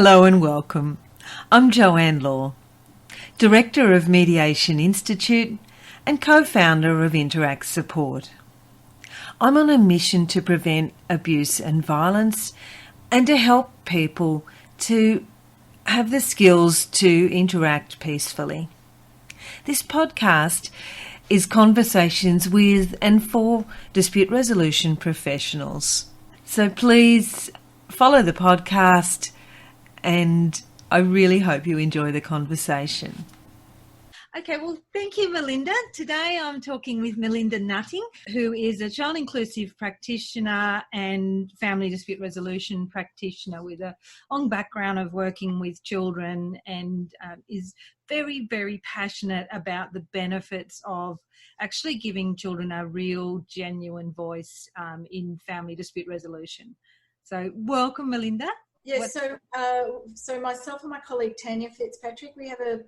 Hello and welcome. I'm Joanne Law, Director of Mediation Institute and co-founder of Interact Support. I'm on a mission to prevent abuse and violence and to help people to have the skills to interact peacefully. This podcast is conversations with and for dispute resolution professionals. So please follow the podcast, and I really hope you enjoy the conversation. Okay, well, thank you, Melinda. Today I'm talking with Melinda Nutting, who is a child inclusive practitioner and family dispute resolution practitioner with a long background of working with children, and is very, very passionate about the benefits of actually giving children a real, genuine voice in family dispute resolution. So welcome, Melinda. Yes, so myself and my colleague Tanya Fitzpatrick, we have a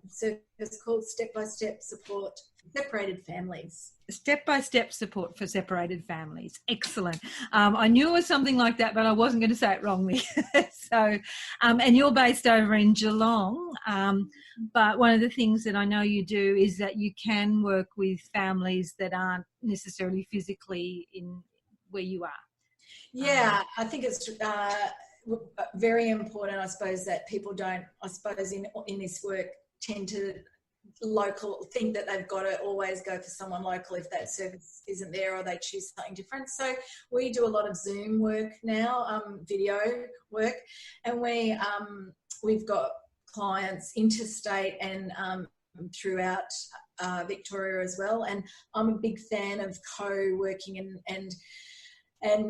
service called Step-by-Step Support for Separated Families. Step-by-Step Support for Separated Families. Excellent. I knew it was something like that, but I wasn't going to say it wrongly. So, and you're based over in Geelong, but one of the things that I know you do is that you can work with families that aren't necessarily physically in where you are. Yeah, I think it's very important, I suppose, that people don't, I suppose, in this work tend to think that they've got to always go for someone local if that service isn't there, or they choose something different. So we do a lot of Zoom work now, video work, and we've got clients interstate and throughout Victoria as well. And I'm a big fan of co-working and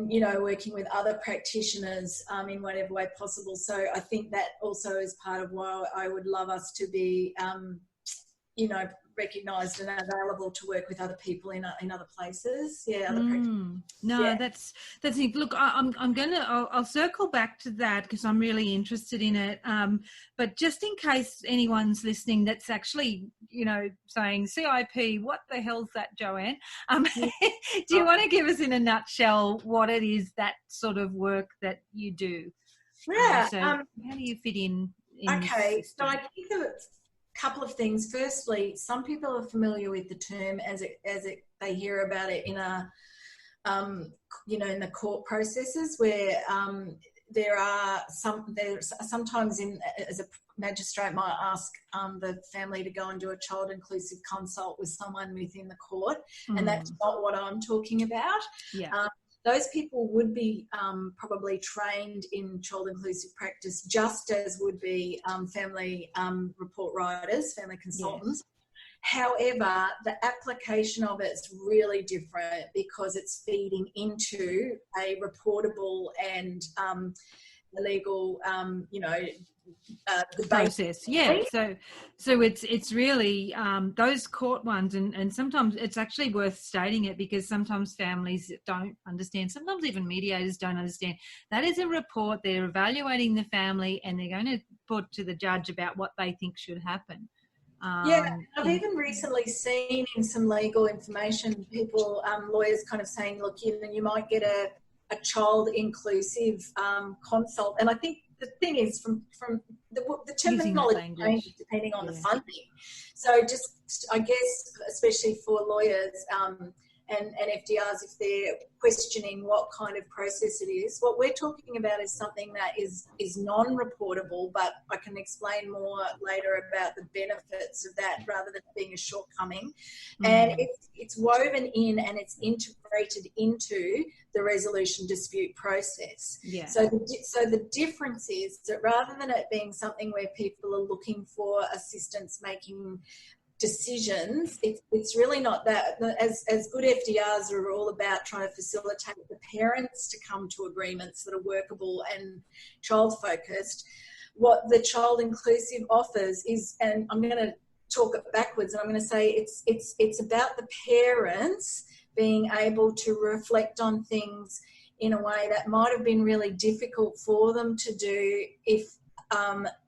you know, working with other practitioners in whatever way possible. So I think that also is part of why I would love us to be, you know, recognised and available to work with other people in other places. Yeah, other practitioners. No, yeah. That's it. Look, I'll circle back to that because I'm really interested in it. But just in case anyone's listening that's actually, you know, saying CIP, what the hell's that, Joanne? Do you want to give us in a nutshell what it is, that sort of work that you do? Yeah. So how do you fit in okay, so I think that couple of things. Firstly, some people are familiar with the term as they hear about it in a you know, in the court processes where sometimes as a magistrate might ask the family to go and do a child inclusive consult with someone within the court, and that's not what I'm talking about. Yeah. Those people would be probably trained in child inclusive practice, just as would be family report writers, family consultants. Yes. However, the application of it's really different because it's feeding into a reportable and legal, you know, the process. Yeah. So it's really those court ones, and sometimes it's actually worth stating it because sometimes families don't understand, sometimes even mediators don't understand. That is a report. They're evaluating the family and they're going to put to the judge about what they think should happen. Yeah, I've even recently seen in some legal information people, lawyers kind of saying, look, you might get a child inclusive consult, and I think the thing is from the terminology changes depending on the funding. So just, I guess, especially for lawyers and FDRs, if they're questioning what kind of process it is, what we're talking about is something that is non-reportable, but I can explain more later about the benefits of that rather than being a shortcoming. And it's woven in and it's integrated into the resolution dispute process. Yeah. So the difference is that rather than it being something where people are looking for assistance making decisions, it's really not that. As good FDRs are all about trying to facilitate the parents to come to agreements that are workable and child focused. What the child inclusive offers is, and I'm going to talk it backwards, and I'm going to say it's about the parents being able to reflect on things in a way that might have been really difficult for them to do if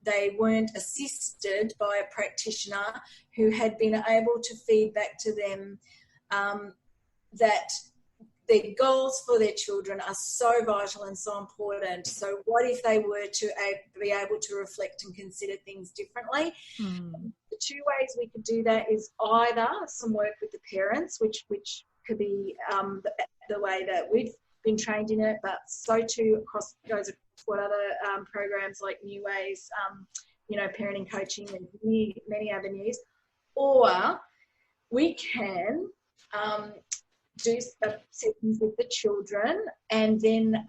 they weren't assisted by a practitioner who had been able to feed back to them that their goals for their children are so vital and so important. So what if they were to be able to reflect and consider things differently? The two ways we could do that is either some work with the parents, which could be the way that we've been trained in it, but so too goes across what other programs like New Ways, parenting coaching and many avenues. Or we can do sessions with the children, and then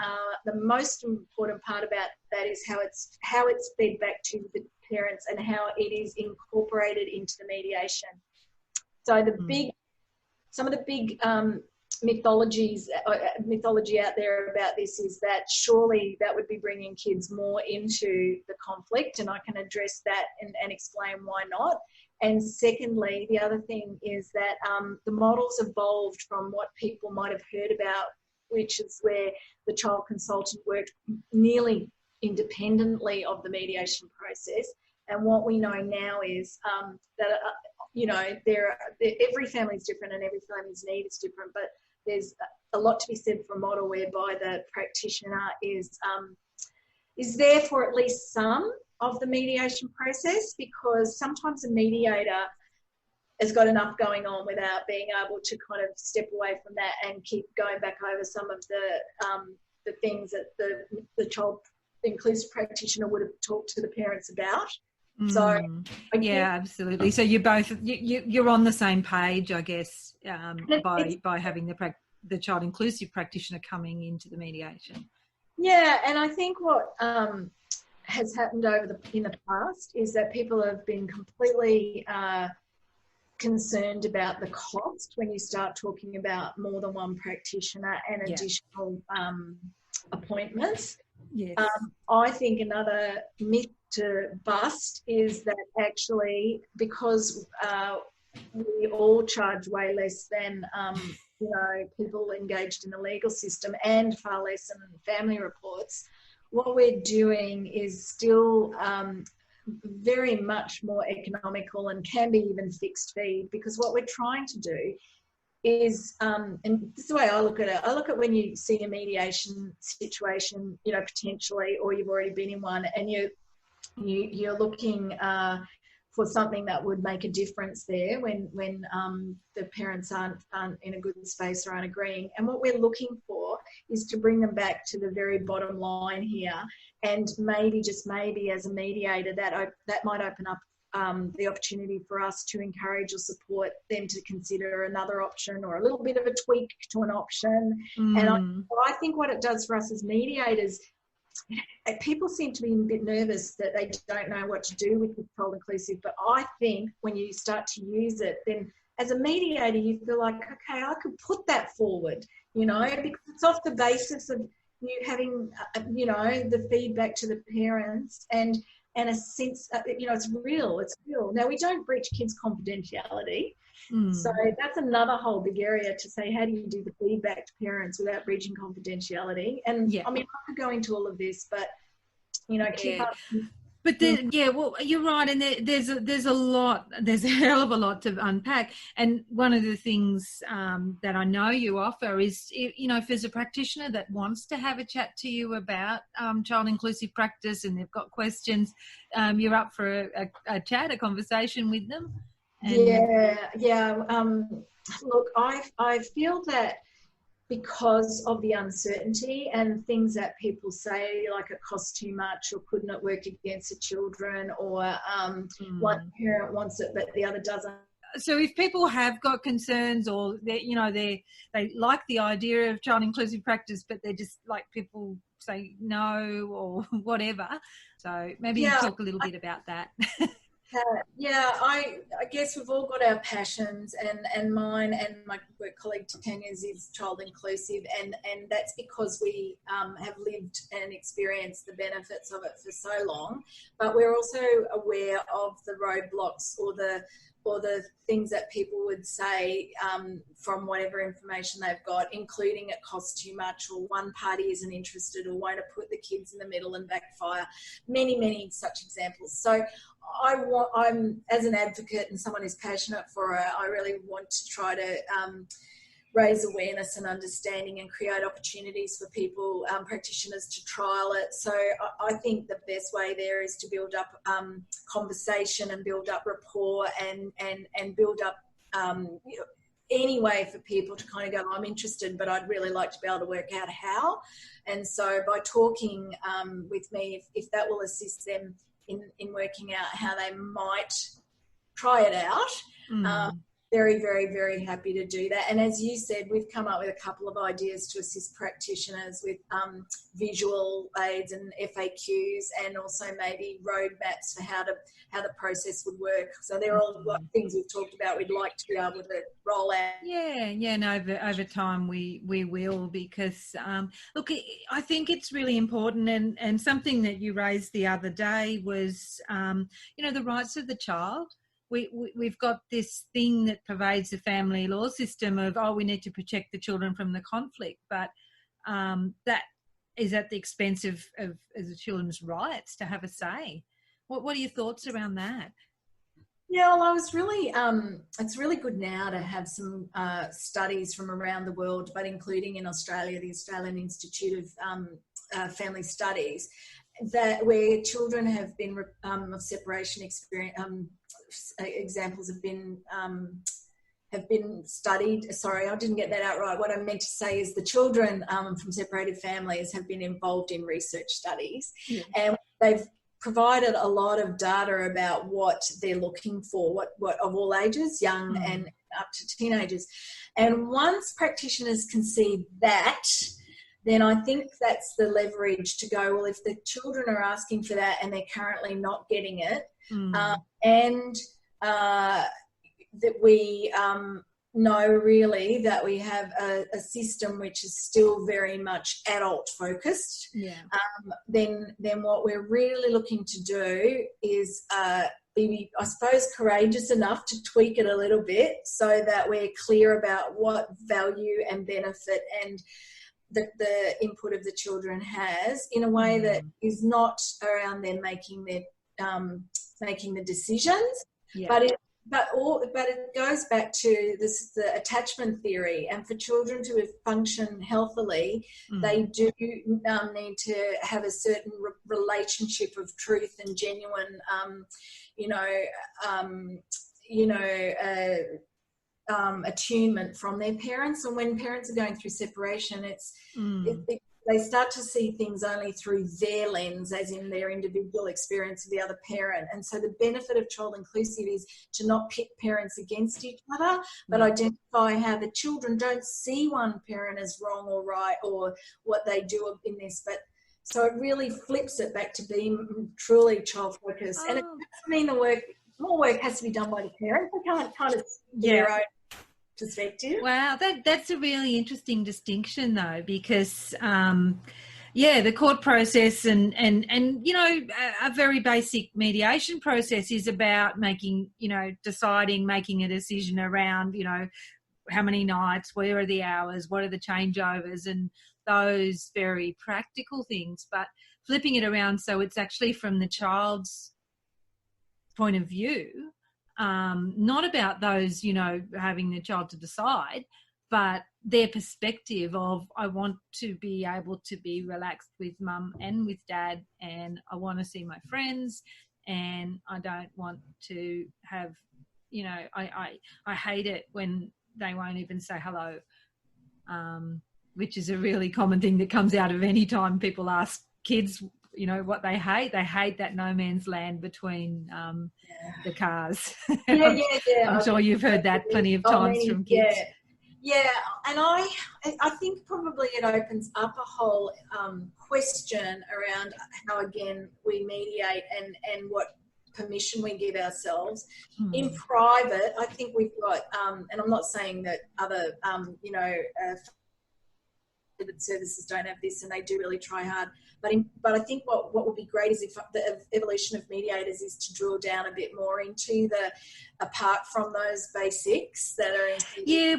the most important part about that is how it's fed back to the parents and how it is incorporated into the mediation. So some of the big mythology out there about this is that surely that would be bringing kids more into the conflict, and I can address that and explain why not. And secondly, the other thing is that the model's evolved from what people might have heard about, which is where the child consultant worked nearly independently of the mediation process. And what we know now is that, every family is different and every family's need is different, but there's a lot to be said for a model whereby the practitioner is there for at least some of the mediation process, because sometimes a mediator has got enough going on without being able to kind of step away from that and keep going back over some of the things that the child inclusive practitioner would have talked to the parents about. So yeah, absolutely. So you're both you're on the same page, I guess, by having the child inclusive practitioner coming into the mediation. Yeah, and I think what has happened in the past is that people have been completely concerned about the cost when you start talking about more than one practitioner and additional appointments. Yes. I think another myth to bust is that actually, because we all charge way less than people engaged in the legal system, and far less than family reports, what we're doing is still very much more economical and can be even fixed fee, because what we're trying to do is, and this is the way I look at it, I look at when you see a mediation situation, potentially, or you've already been in one, and you're looking for something that would make a difference there when the parents aren't in a good space or aren't agreeing. And what we're looking for is to bring them back to the very bottom line here, and maybe, just maybe, as a mediator, that might open up the opportunity for us to encourage or support them to consider another option or a little bit of a tweak to an option. And I think what it does for us as mediators, people seem to be a bit nervous that they don't know what to do with controlled inclusive, but I think when you start to use it, then as a mediator you feel like, okay, I could put that forward, because it's off the basis of you having, the feedback to the parents and a sense, it's real. Now, we don't breach kids' confidentiality. So that's another whole big area to say, how do you do the feedback to parents without breaching confidentiality? And I mean, I could go into all of this, but, keep up. But then, well, you're right, and there's a hell of a lot to unpack. And one of the things that I know you offer is, if there's a practitioner that wants to have a chat to you about child inclusive practice and they've got questions, you're up for a chat, a conversation with them. Look, I feel that because of the uncertainty and things that people say, like it costs too much or couldn't it work against the children, or one parent wants it but the other doesn't. So if people have got concerns, or they like the idea of child inclusive practice, but they're just like, people say no or whatever. So maybe you talk a little bit about that. I guess we've all got our passions, and mine and my work colleague Tanya's is child inclusive, and that's because we have lived and experienced the benefits of it for so long. But we're also aware of the roadblocks or the things that people would say from whatever information they've got, including it costs too much, or one party isn't interested, or won't put the kids in the middle and backfire. Many such examples. So I'm, as an advocate and someone who's passionate for it, I really want to try to raise awareness and understanding and create opportunities for people, practitioners, to trial it. So I think the best way there is to build up conversation and build up rapport and build up any way for people to kind of go, I'm interested, but I'd really like to be able to work out how. And so by talking with me, if that will assist them in working out how they might try it out, very, very, very happy to do that. And as you said, we've come up with a couple of ideas to assist practitioners with visual aids and FAQs, and also maybe roadmaps for how the process would work. So they're all things we've talked about we'd like to be able to roll out. Yeah, and over time we will, because look, I think it's really important, and something that you raised the other day was the rights of the child. We've got this thing that pervades the family law system of, we need to protect the children from the conflict, but that is at the expense of the children's rights to have a say. What are your thoughts around that? Yeah, well, I was really, it's really good now to have some studies from around the world, but including in Australia, the Australian Institute of Family Studies, that where children have been of separation experience, examples have been studied. Sorry, I didn't get that out right. What I meant to say is the children from separated families have been involved in research studies, and they've provided a lot of data about what they're looking for, what of all ages, young and up to teenagers. And once practitioners can see that, then I think that's the leverage to go, well, if the children are asking for that and they're currently not getting it, and that we know really that we have a system which is still very much adult focused, then what we're really looking to do is be, I suppose, courageous enough to tweak it a little bit so that we're clear about what value and benefit and the input of the children has, in a way that is not around them making the decisions, but it goes back to the attachment theory. And for children to function healthily, they do need to have a certain relationship of truth and genuine, attunement from their parents. And when parents are going through separation, they start to see things only through their lens, as in their individual experience of the other parent. And so the benefit of child inclusive is to not pit parents against each other, but identify how the children don't see one parent as wrong or right or what they do in this. But so it really flips it back to being truly child focused. And it doesn't mean more work has to be done by the parents. They can't kind of their own perspective. Wow, that's a really interesting distinction, though, because the court process and a very basic mediation process is about making a decision around how many nights, where are the hours, what are the changeovers, and those very practical things. But flipping it around so it's actually from the child's point of view, not about those, having the child to decide, but their perspective of, I want to be able to be relaxed with mum and with dad, and I want to see my friends, and I don't want to have, I hate it when they won't even say hello, which is a really common thing that comes out of any time people ask kids what they hate. They hate that no man's land between the cars. I'm sure you've heard that plenty of times from kids. Yeah, and I think probably it opens up a whole question around how, again, we mediate and what permission we give ourselves. In private, I think we've got, and I'm not saying that other, services don't have this, and they do really try hard. But I think what would be great is if the evolution of mediators is to drill down a bit more into apart from those basics that are.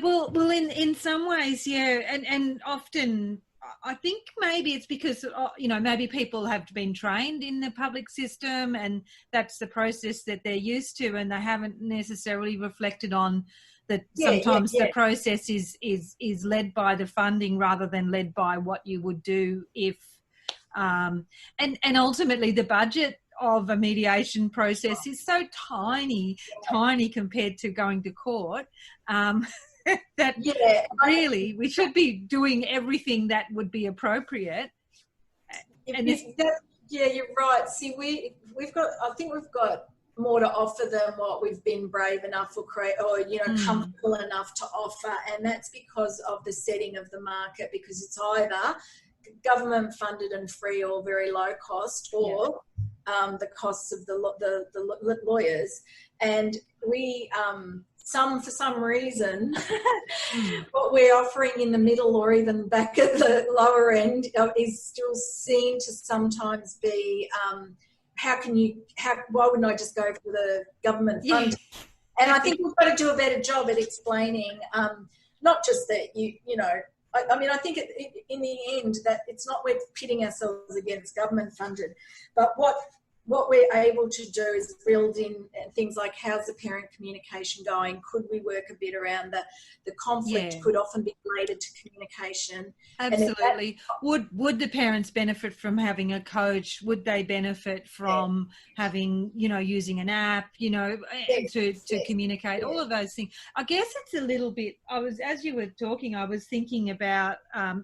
Well, in some ways, and often I think maybe it's because maybe people have been trained in the public system, and that's the process that they're used to, and they haven't necessarily reflected on that sometimes the process is led by the funding rather than led by what you would do if, and ultimately the budget of a mediation process is so tiny compared to going to court, that really we should be doing everything that would be appropriate. And you're right. See, we've got more to offer than what we've been brave enough or comfortable enough to offer, and that's because of the setting of the market, because it's either government funded and free or very low cost, or the costs of the lawyers. And we for some reason what we're offering in the middle or even back at the lower end is still seen to sometimes be why wouldn't I just go for the government fund? And I think we've got to do a better job at explaining, not just that I think in the end that it's not we're pitting ourselves against government funded, but what we're able to do is build in things like, how's the parent communication going? Could we work a bit around the conflict could often be related to communication. Absolutely. Would the parents benefit from having a coach? Would they benefit from having, using an app, to communicate, all of those things? I guess it's a little bit, as you were talking, I was thinking about,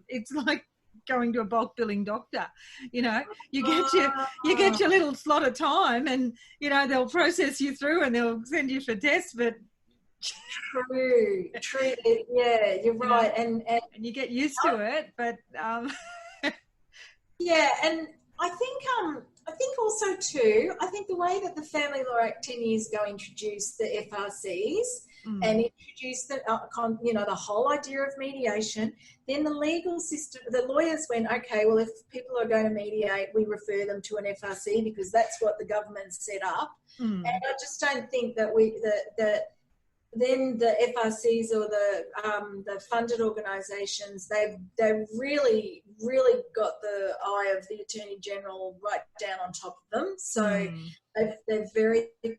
it's like going to a bulk billing doctor. You get your little slot of time, and they'll process you through and they'll send you for tests. But true, yeah, you're right, and you get used to it. But and I think also too, I think the way that the Family Law Act 10 years ago introduced the FRCs and introduced the whole idea of mediation, then the legal system, the lawyers went, okay, well, if people are going to mediate, we refer them to an FRC because that's what the government set up. And I just don't think that then the FRCs or the funded organisations, they've really, really got the eye of the Attorney General right down on top of them. So they're very, we've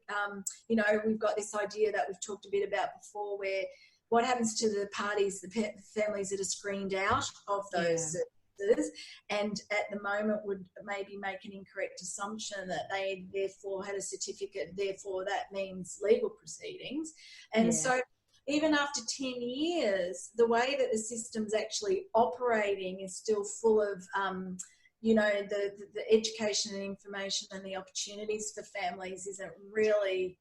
got this idea that we've talked a bit about before, where what happens to the parties, the families that are screened out of those services, and at the moment would maybe make an incorrect assumption that they therefore had a certificate, therefore that means legal proceedings. And so even after 10 years, the way that the system's actually operating is still full of the education and information and the opportunities for families isn't really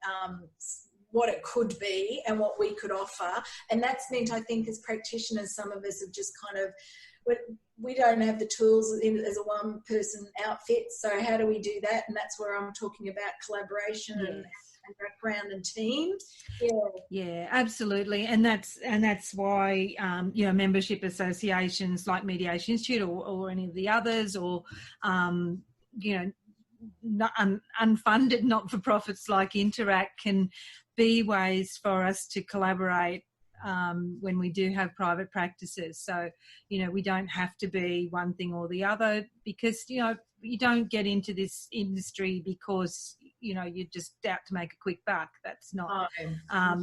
what it could be and what we could offer. And that's meant, I think, as practitioners, some of us have just kind of, we don't have the tools as a one-person outfit, so how do we do that? And that's where I'm talking about collaboration and background and team. Yeah, absolutely. And that's why membership associations like Mediation Institute or any of the others, or unfunded not-for-profits like Interact can be ways for us to collaborate when we do have private practices. So, we don't have to be one thing or the other, because, you don't get into this industry because, you're just out to make a quick buck. That's not,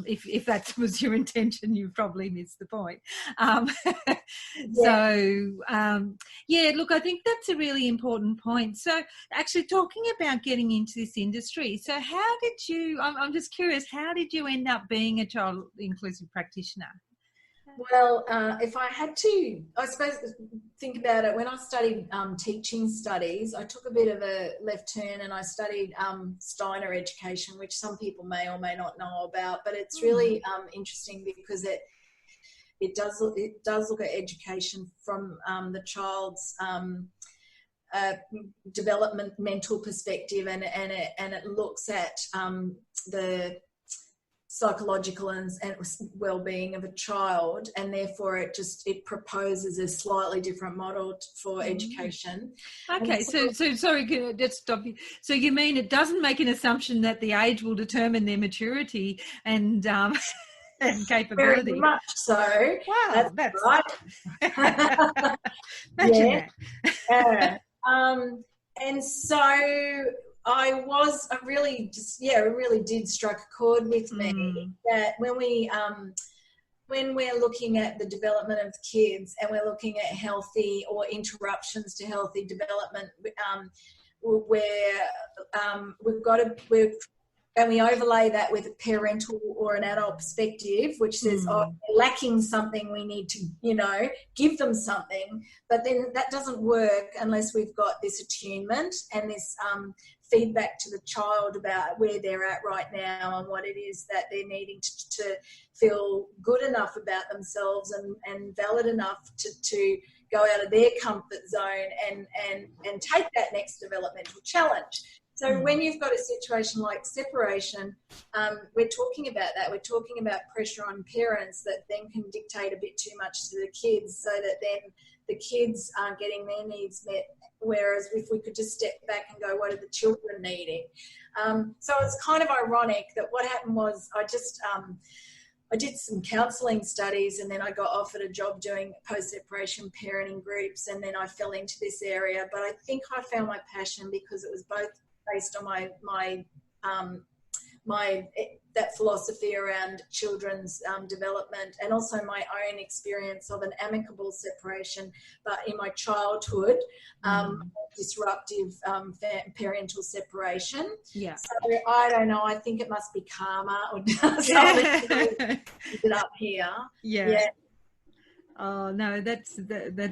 if that was your intention, you probably missed the point. Look, I think that's a really important point. So actually talking about getting into this industry, so how did you, I'm just curious, how did you end up being a child inclusive practitioner? Well, if I had to, I suppose, think about it, when I studied teaching studies, I took a bit of a left turn and I studied Steiner education, which some people may or may not know about, but it's really interesting because it does look at education from the child's developmental perspective, and it looks at the psychological and well-being of a child, and therefore it proposes a slightly different model for education. Okay, so sorry, can I just stop you? So you mean it doesn't make an assumption that the age will determine their maturity and capability? Very much so. Wow, that's right. Imagine that. And so it really did strike a chord with me that when we when we're looking at the development of kids and we're looking at healthy or interruptions to healthy development, and we overlay that with a parental or an adult perspective, which says, oh, they're lacking something, we need to, give them something. But then that doesn't work unless we've got this attunement and this feedback to the child about where they're at right now and what it is that they're needing to feel good enough about themselves and valid enough to go out of their comfort zone and take that next developmental challenge. So when you've got a situation like separation, we're talking about that. We're talking about pressure on parents that then can dictate a bit too much to the kids, so that then the kids aren't getting their needs met. Whereas if we could just step back and go, what are the children needing? So it's kind of ironic that what happened was I did some counselling studies, and then I got offered a job doing post-separation parenting groups, and then I fell into this area. But I think I found my passion because it was both based on that philosophy around children's development, and also my own experience of an amicable separation, but in my childhood, disruptive parental separation. Yeah. So I don't know. I think it must be karma or something it up here. Yeah. Oh no, that's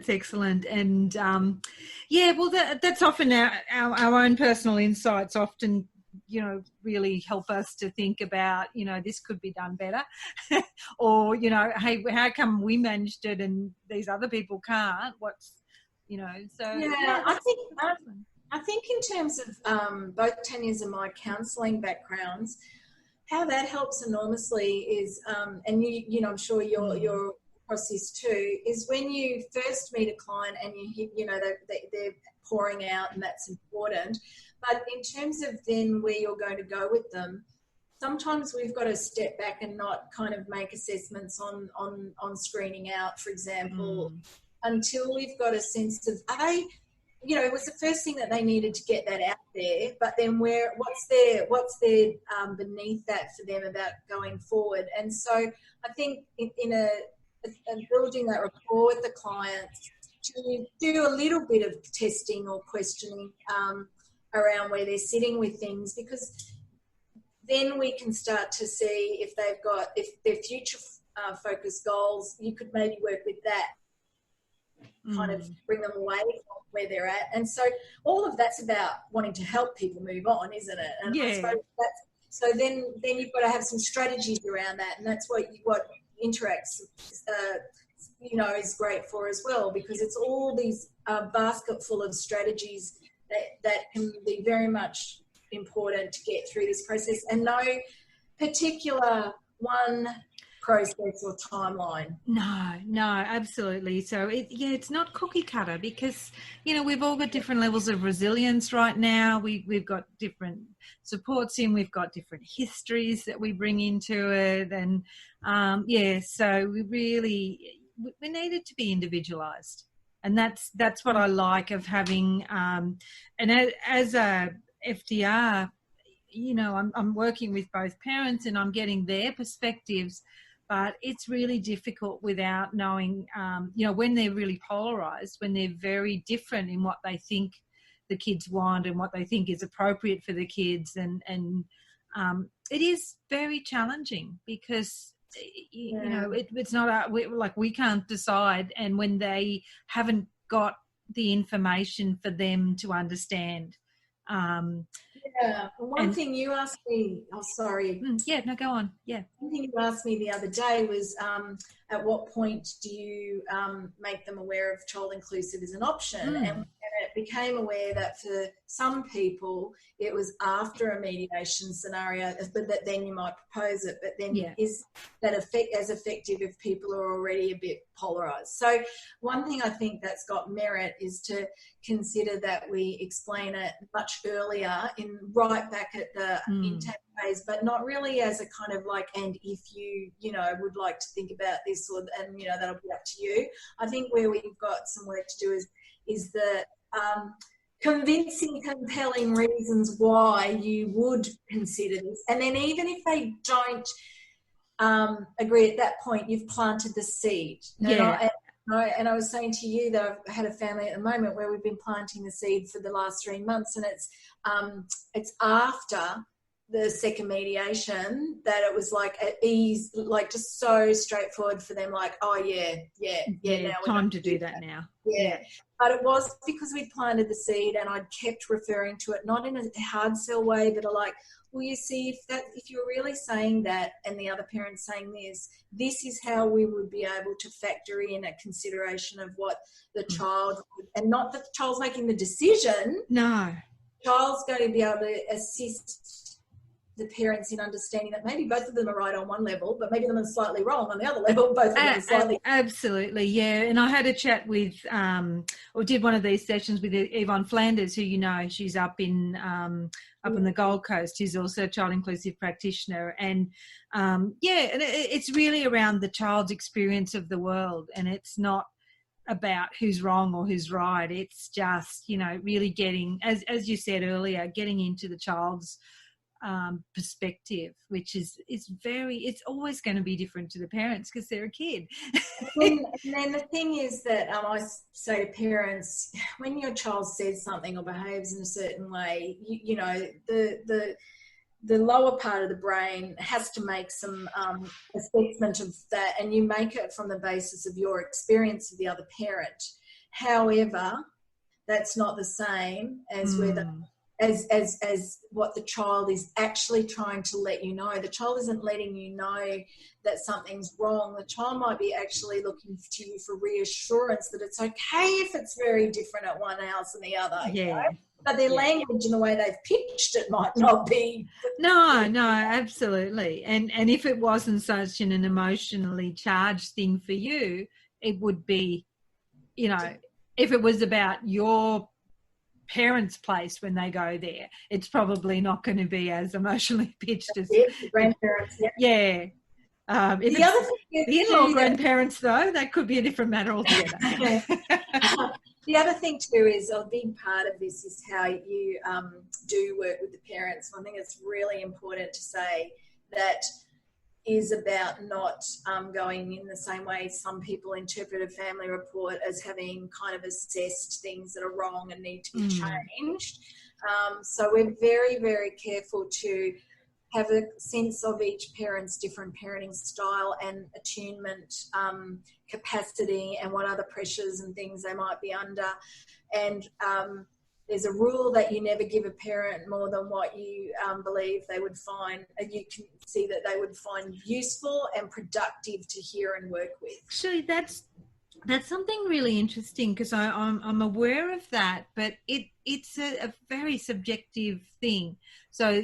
excellent, and well, that's often our own personal insights. Often, really help us to think about, this could be done better, or hey, how come we managed it and these other people can't? So yeah, I think in terms of both Tanya's and my counselling backgrounds, how that helps enormously is, and I'm sure you're process too, is when you first meet a client and they're pouring out, and that's important. But in terms of then where you're going to go with them, sometimes we've got to step back and not kind of make assessments on screening out, for example, until we've got a sense of, it was the first thing that they needed to get that out there, but then what's there beneath that for them about going forward. And so I think and building that rapport with the clients, to do a little bit of testing or questioning around where they're sitting with things, because then we can start to see if their future focused goals, you could maybe work with that, kind of bring them away from where they're at. And so all of that's about wanting to help people move on, isn't it? And I suppose so then you've got to have some strategies around that, and that's what Interacts is great for as well, because it's all these basket full of strategies that can be very much important to get through this process, and no particular one process or timeline. No, absolutely. So it's not cookie cutter, because we've all got different levels of resilience right now. We've got different supports we've got different histories that we bring into it, and so we need it to be individualized, and that's what I like of having and as a FDR, I'm working with both parents and I'm getting their perspectives. But it's really difficult without knowing, when they're really polarised, when they're very different in what they think the kids want and what they think is appropriate for the kids. And it is very challenging, because, it's not, we can't decide. And when they haven't got the information for them to understand. One thing you asked me, sorry. No, go on. Yeah. One thing you asked me the other day was, at what point do you make them aware of child inclusive as an option? And it became aware that for some people it was after a mediation scenario, but that then you might propose it. But then is that as effective if people are already a bit polarised? So one thing I think that's got merit is to consider that we explain it much earlier, right back at the intake phase, but not really as a kind of like, and if you would like to think about this, or and that'll be up to you. I think where we've got some work to do is the convincing, compelling reasons why you would consider this, and then even if they don't agree at that point you've planted the seed. Yeah. And I was saying to you that I've had a family at the moment where we've been planting the seed for the last 3 months, and it's after the second mediation that it was like at ease, like just so straightforward for them, like, oh yeah, now time to do that now. Yeah. But it was because we'd planted the seed, and I'd kept referring to it, not in a hard sell way, but like, well, you see, if you're really saying that and the other parent's saying this is how we would be able to factor in a consideration of what the child, and not that the child's making the decision. No. The child's going to be able to assist the parents in understanding that maybe both of them are right on one level, but maybe them are slightly wrong on the other level. Both of them are slightly absolutely, yeah. And I had a chat with, or did one of these sessions with Yvonne Flanders, who she's up in the Gold Coast. She's also a child inclusive practitioner, and and it's really around the child's experience of the world, and it's not about who's wrong or who's right. It's just really getting, as you said earlier, getting into the child's perspective, which is it's always going to be different to the parents because they're a kid. and then the thing is that I say to parents, when your child says something or behaves in a certain way, the lower part of the brain has to make some assessment of that, and you make it from the basis of your experience of the other parent. However, that's not the same as whether as what the child is actually trying to let you know. The child isn't letting you know that something's wrong. The child might be actually looking to you for reassurance that it's okay if it's very different at one house and the other. Yeah. But their language and the way they've pitched it might not be. No, absolutely. And if it wasn't such an emotionally charged thing for you, it would be, if it was about your parents' place when they go there, it's probably not going to be as emotionally pitched as the grandparents. Yeah. If the other thing, the in-law grandparents, though, that could be a different matter altogether. The other thing too is a big part of this is how you do work with the parents. I think it's really important to say that is about not going in the same way some people interpret a family report as having kind of assessed things that are wrong and need to be changed. So we're very, very careful to have a sense of each parent's different parenting style and attunement capacity and what other pressures and things they might be under. And there's a rule that you never give a parent more than what you believe they would find, and you can see that they would find useful and productive to hear and work with. Actually, that's something really interesting, because I'm aware of that, but it's a very subjective thing. So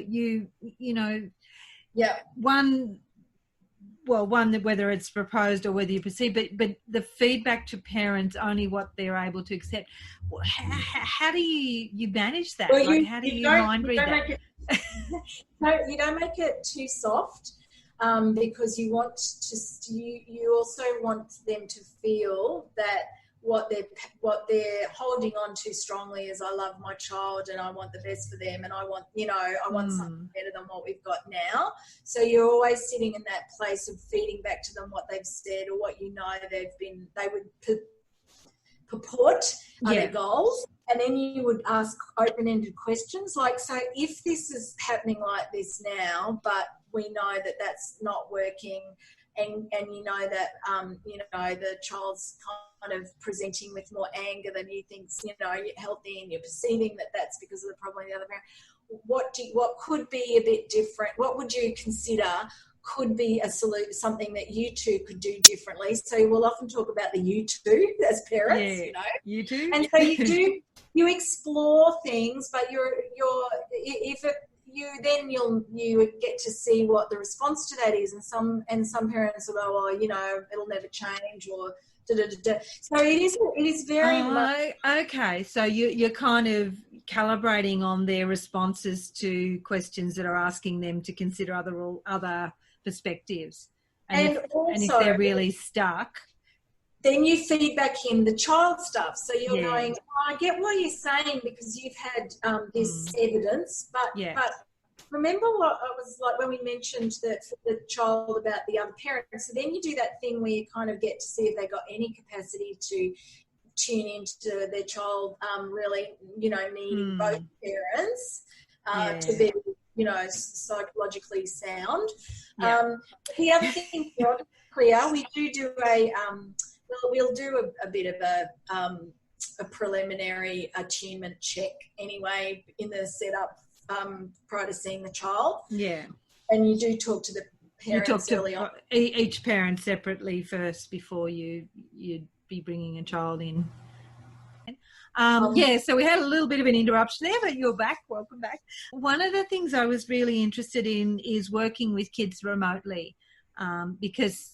one that whether it's proposed or whether you perceive, but the feedback to parents, only what they're able to accept. How do you manage that? Well, how do you mind read that? You don't make it too soft, because you want to. You also want them to feel that what they're holding on to strongly is, I love my child and I want the best for them, and I want something better than what we've got now. So you're always sitting in that place of feeding back to them what they've said or what they would purport are their goals, and then you would ask open-ended questions like, so if this is happening like this now, but we know that that's not working, and that the child's kind of presenting with more anger than you think's healthy, and you're perceiving that that's because of the problem of the other parent. What could be a bit different? What would you consider could be something that you two could do differently? So we'll often talk about the you two as parents, you two, and so you explore things, but you'll get to see what the response to that is, and some parents will go, it'll never change, or da-da-da-da. So it is very much. Okay, so you're kind of calibrating on their responses to questions that are asking them to consider other perspectives, and if they're really stuck, then you feed back in the child stuff. So you're going, I get what you're saying because you've had this evidence, but remember what it was like when we mentioned that for the child about the other parents. So then you do that thing where you kind of get to see if they got any capacity to tune into their child really, needing both parents to be, psychologically sound. Yeah. The other thing, clear, we do we'll do a bit of a preliminary attunement check anyway in the setup prior to seeing the child. Yeah. And you do talk to the parents you talk early to on. Each parent separately first before you'd be bringing a child in. So we had a little bit of an interruption there, but you're back. Welcome back. One of the things I was really interested in is working with kids remotely, because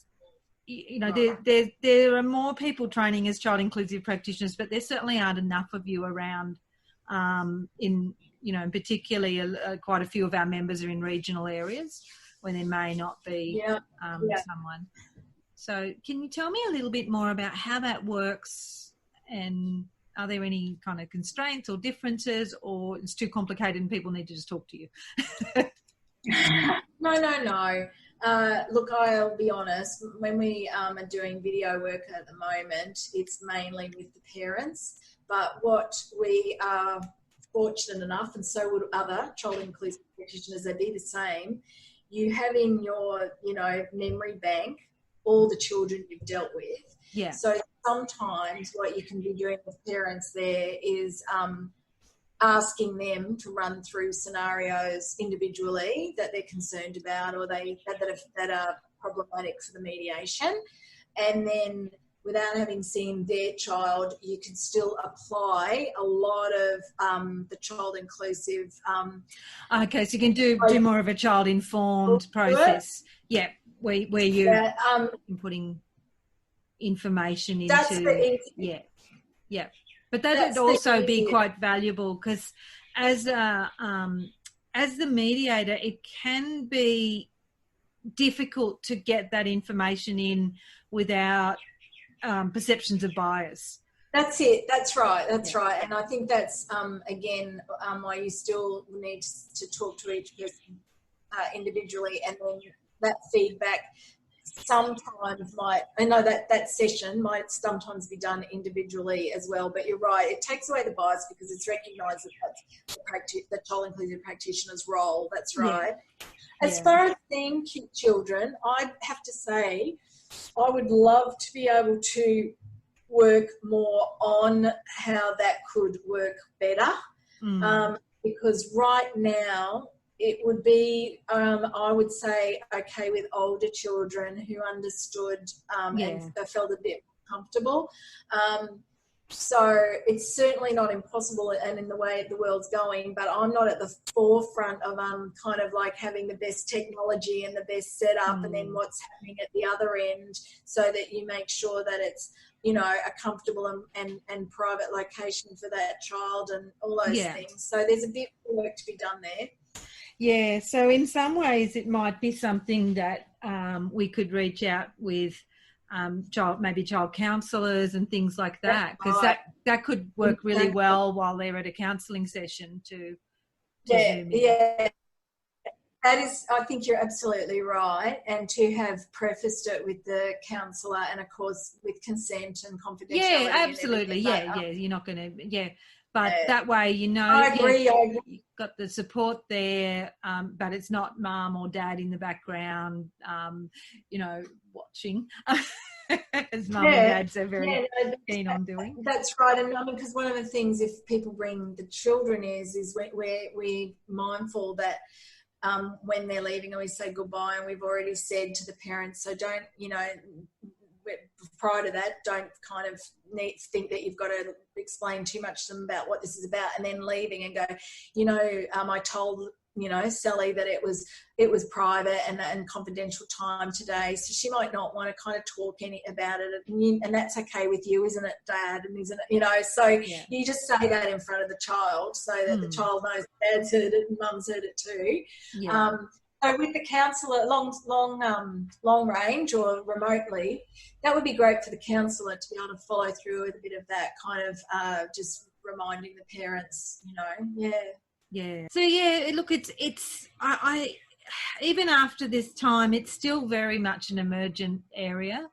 there are more people training as child inclusive practitioners, but there certainly aren't enough of you around. Particularly quite a few of our members are in regional areas where there may not be someone. So can you tell me a little bit more about how that works, and are there any kind of constraints or differences, or it's too complicated and people need to just talk to you? No. Look, I'll be honest, when we are doing video work at the moment, it's mainly with the parents. But what we are fortunate enough, and so would other child inclusive practitioners, they'd be the same, you have in your, memory bank all the children you've dealt with. Yeah. So sometimes what you can be doing with parents there is asking them to run through scenarios individually that they're concerned about, or that are problematic for the mediation, and then without having seen their child, you can still apply a lot of the child inclusive. Okay, so you can do more of a child informed process. Yeah, where you're inputting information into. That's the yeah. But that would also be quite valuable, because as the mediator, it can be difficult to get that information in without perceptions of bias. That's it. That's right. Right. And I think that's, why you still need to talk to each person individually, and then that feedback sometimes that session might sometimes be done individually as well. But you're right, it takes away the bias because it's recognised that that's the child inclusive practitioner's role. That's right. Yeah. As far as seeing children, I have to say, I would love to be able to work more on how that could work better, because right now it would be, I would say, okay with older children who understood and felt a bit comfortable. So it's certainly not impossible, and in the way the world's going, but I'm not at the forefront of kind of like having the best technology and the best setup, and then what's happening at the other end, so that you make sure that it's, a comfortable and private location for that child and all those things. So there's a bit of work to be done there. Yeah, so in some ways it might be something that we could reach out with child counsellors and things like that, because that could work really well while they're at a counselling session to Zoom in. Yeah. That is, I think you're absolutely right, and to have prefaced it with the counsellor and, of course, with consent and confidentiality. Yeah, absolutely. You're not going to, but that way, I agree. You've got the support there, but it's not mum or dad in the background, watching, as mum and dads are very keen on doing. That's right. And I mean, because one of the things, if people bring the children is we're mindful that when they're leaving and we say goodbye, and we've already said to the parents, so don't, prior to that, don't kind of think that you've got to explain too much to them about what this is about, and then leaving and go, I told, Sally that it was private and confidential time today, so she might not want to kind of talk about it, and that's okay with you, isn't it, Dad? And isn't it, so you just say that in front of the child so that the child knows Dad's heard it and Mum's heard it too. So with the counsellor, long range or remotely, that would be great for the counsellor to be able to follow through with a bit of that kind of just reminding the parents, Yeah. So yeah, look, I even after this time, it's still very much an emergent area.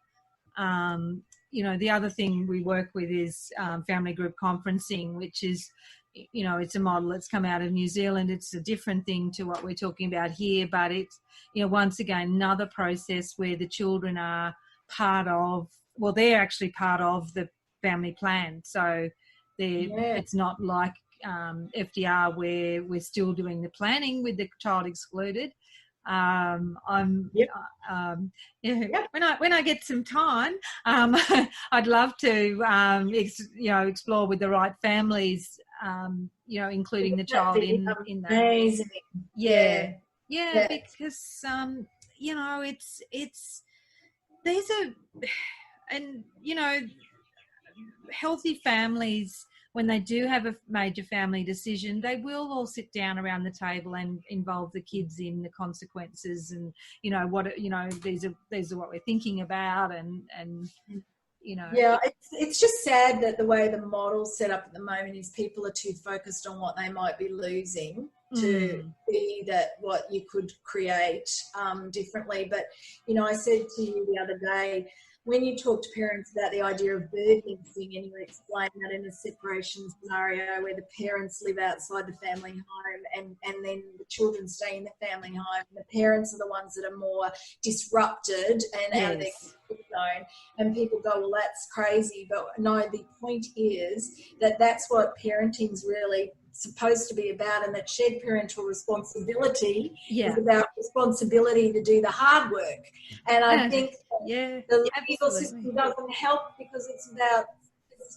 The other thing we work with is family group conferencing, which is, it's a model that's come out of New Zealand. It's a different thing to what we're talking about here, but it's, once again, another process where the children are they're actually part of the family plan. So it's not like FDR where we're still doing the planning with the child excluded. When I get some time, I'd love to explore with the right families, including the child in that. Amazing. Yeah, because it's these are, and healthy families, when they do have a major family decision, they will all sit down around the table and involve the kids in the consequences, and these are what we're thinking about, and Yeah, it's just sad that the way the model's set up at the moment is people are too focused on what they might be losing to see that what you could create differently. But I said to you the other day, when you talk to parents about the idea of bird mixing, and you explain that in a separation scenario where the parents live outside the family home and then the children stay in the family home, and the parents are the ones that are more disrupted and out of their comfort zone, and people go, well, that's crazy. But no, the point is that that's what parenting's really supposed to be about, and that shared parental responsibility is about responsibility to do the hard work. And I think the legal system doesn't help, because it's about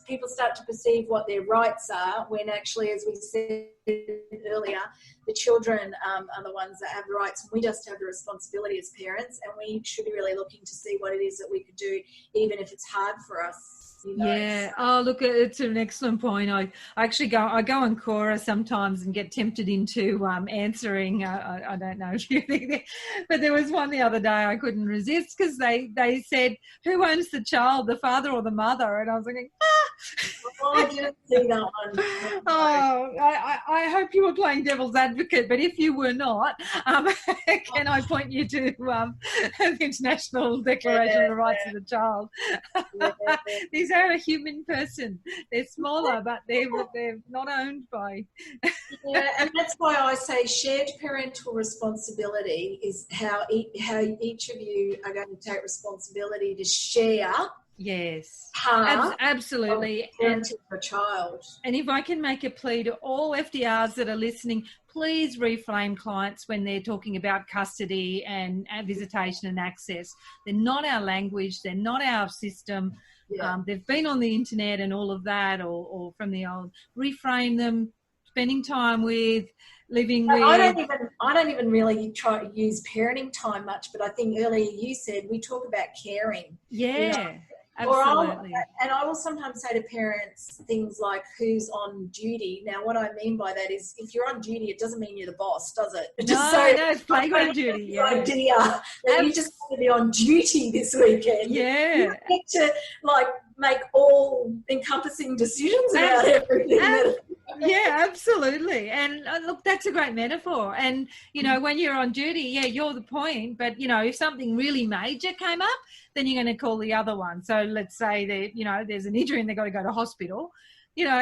people start to perceive what their rights are, when actually, as we said earlier, the children are the ones that have the rights. We just have the responsibility as parents, and we should be really looking to see what it is that we could do, even if it's hard for us. Yeah. Oh, look, it's an excellent point. I go on Quora sometimes and get tempted into answering. I don't know if you think that, but there was one the other day I couldn't resist, because they said, who owns the child, the father or the mother? And I was thinking, Oh, I didn't see that one. Oh, I hope you were playing devil's advocate, but if you were not, can I point you to the International Declaration of the Rights of the Child? These are a human person. They're smaller, but they're not owned by. And that's why I say shared parental responsibility is how each of you are going to take responsibility to share. Yes, part absolutely. Of parenting for a child. And if I can make a plea to all FDRs that are listening, please reframe clients when they're talking about custody and visitation and access. They're not our language. They're not our system. Yeah. They've been on the internet and all of that, or from the old. Reframe them. Spending time with, living with. I don't even really try to use parenting time much, but I think earlier you said we talk about caring. Yeah. Absolutely. And I will sometimes say to parents things like, who's on duty? Now, what I mean by that is, if you're on duty, it doesn't mean you're the boss, does it? No, it's playground duty. The idea that you just want to be on duty this weekend. Yeah. You need to make all encompassing decisions about everything. Yeah, absolutely. And look, that's a great metaphor. And, when you're on duty, you're the point. But, if something really major came up, then you're going to call the other one. So let's say that, there's an injury and they've got to go to hospital. Just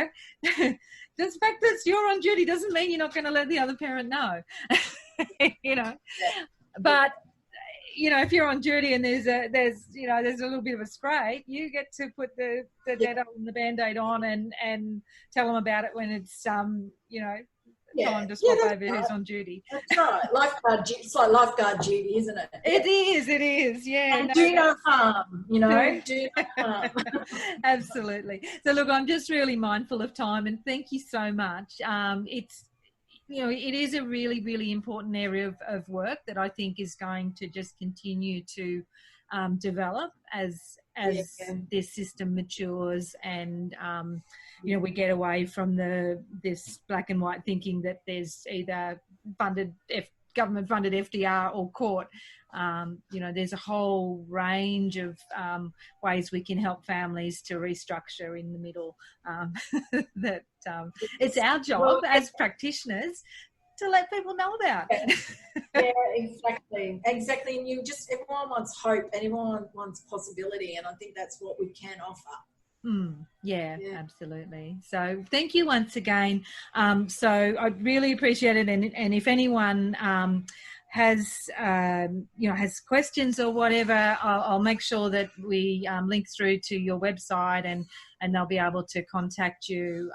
the fact that you're on duty doesn't mean you're not going to let the other parent know, But, if you're on duty and there's a little bit of a scrape, you get to put the Dettol and the Band-Aid on and tell them about it when it's, time to swap over who's on duty. That's right. It's like lifeguard duty, isn't it? It is, yeah. And do no harm, do no harm. Absolutely. So, look, I'm just really mindful of time, and thank you so much. It is a really, really important area of work that I think is going to just continue to develop as this system matures, and we get away from this black and white thinking that there's either funded government-funded FDR or court. There's a whole range of ways we can help families to restructure in the middle. It's our job as practitioners to let people know about. Yeah, exactly. And everyone wants hope and everyone wants possibility, and I think that's what we can offer. Yeah, absolutely. So thank you once again. So I'd really appreciate it. And if anyone has questions or whatever, I'll make sure that we link through to your website and they'll be able to contact you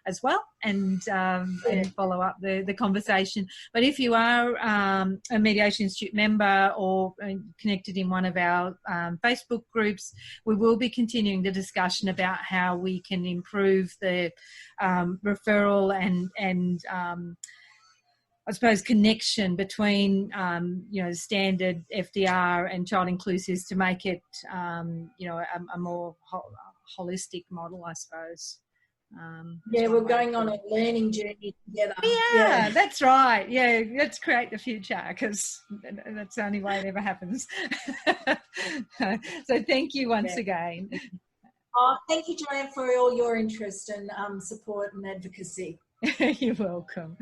as well and follow up the conversation. But if you are a Mediation Institute member or connected in one of our Facebook groups, we will be continuing the discussion about how we can improve the referral and I suppose connection between standard FDR and child inclusives to make it a more holistic model, I suppose. We're going on a learning journey together. Yeah, that's right. Yeah, let's create the future, because that's the only way it ever happens. So thank you once again. Thank you, Joanne, for all your interest and support and advocacy. You're welcome.